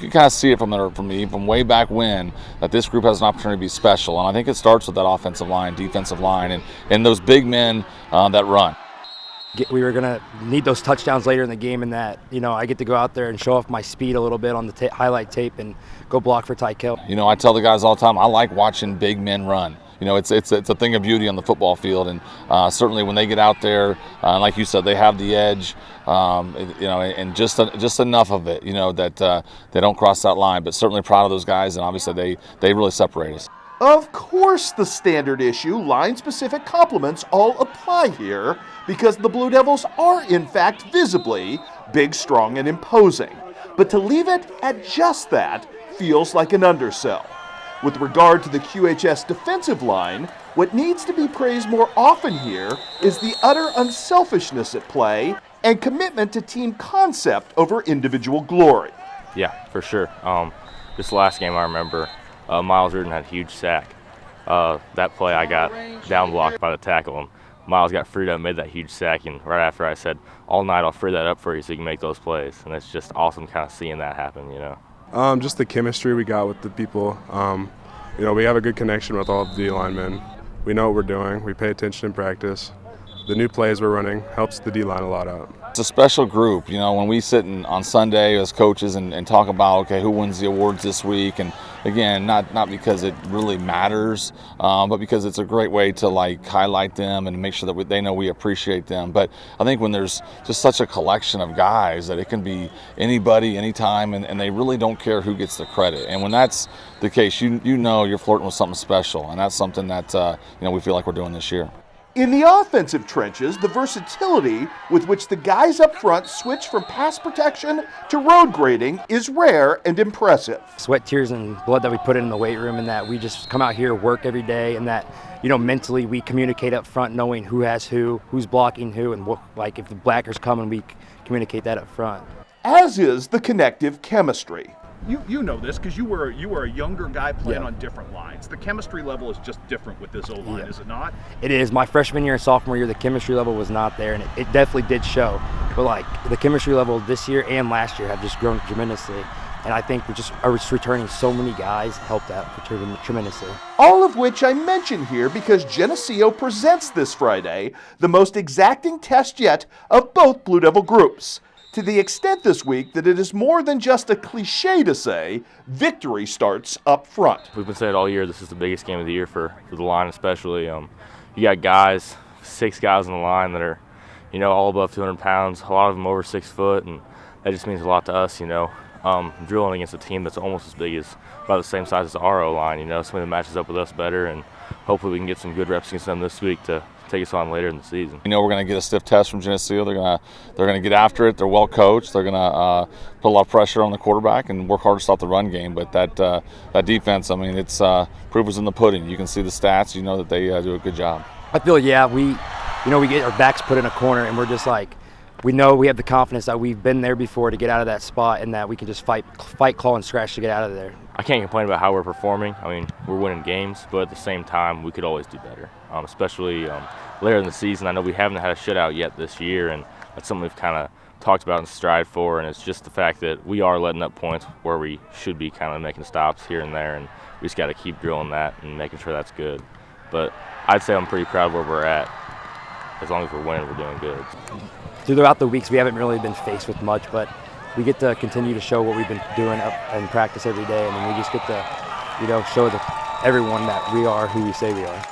can kind of see it from way back when, that this group has an opportunity to be special. And I think it starts with that offensive line, defensive line, and those big men that run. We were going to need those touchdowns later in the game, and that, I get to go out there and show off my speed a little bit on the highlight tape and go block for Ty Kill. I tell the guys all the time, I like watching big men run. It's a thing of beauty on the football field, and certainly when they get out there, like you said, they have the edge, and just enough of it, that they don't cross that line. But certainly proud of those guys, and obviously they really separate us. Of course, the standard issue, line-specific compliments all apply here, because the Blue Devils are, in fact, visibly big, strong, and imposing. But to leave it at just that feels like an undersell. With regard to the QHS defensive line, what needs to be praised more often here is the utter unselfishness at play and commitment to team concept over individual glory. Yeah, for sure. This last game I remember, Miles Reardon had a huge sack. That play I got down blocked by the tackle, and Miles got freed up and made that huge sack, and right after I said, all night I'll free that up for you so you can make those plays. And it's just awesome kind of seeing that happen, Just the chemistry we got with the people. We have a good connection with all of the D-linemen. We know what we're doing. We pay attention in practice. The new plays we're running helps the D-line a lot out. It's a special group. When we sit on Sunday as coaches and talk about, okay, who wins the awards this week, and again, not because it really matters, but because it's a great way to highlight them and make sure that they know we appreciate them. But I think when there's just such a collection of guys that it can be anybody, anytime, and they really don't care who gets the credit. And when that's the case, you're flirting with something special, and that's something that we feel like we're doing this year. In the offensive trenches, the versatility with which the guys up front switch from pass protection to road grading is rare and impressive. Sweat, tears, and blood that we put in the weight room, and that we just come out here, work every day, and that, mentally we communicate up front, knowing who has who's blocking who, and if the blacker's coming, we communicate that up front. As is the connective chemistry. You know this because you were a younger guy playing on different lines. The chemistry level is just different with this O-line, is it not? It is. My freshman year and sophomore year, the chemistry level was not there, and it definitely did show. But the chemistry level this year and last year have just grown tremendously. And I think we're just returning so many guys helped out tremendously. All of which I mention here because Geneseo presents this Friday the most exacting test yet of both Blue Devil groups, to the extent this week that it is more than just a cliche to say victory starts up front. We've been saying it all year, this is the biggest game of the year for the line especially. You got guys, 6 guys on the line that are, all above 200 pounds, a lot of them over 6 foot, and that just means a lot to us, drilling against a team that's almost as big as, about the same size as our O-line, somebody that matches up with us better, and hopefully we can get some good reps against them this week to take us on later in the season. We're going to get a stiff test from Geneseo. They're going to get after it. They're well coached. They're going to put a lot of pressure on the quarterback and work hard to stop the run game. But that defense, it's proof is in the pudding. You can see the stats. That they do a good job. I feel we get our backs put in a corner, and we're just we know we have the confidence that we've been there before to get out of that spot, and that we can just fight, claw, and scratch to get out of there. I can't complain about how we're performing. We're winning games, but at the same time, we could always do better, especially later in the season. I know we haven't had a shutout yet this year, and that's something we've kind of talked about and strive for, and it's just the fact that we are letting up points where we should be kind of making stops here and there, and we just got to keep drilling that and making sure that's good. But I'd say I'm pretty proud of where we're at. As long as we're winning, we're doing good. Throughout the weeks, we haven't really been faced with much, but we get to continue to show what we've been doing up in practice every day, and then we just get to, show everyone that we are who we say we are.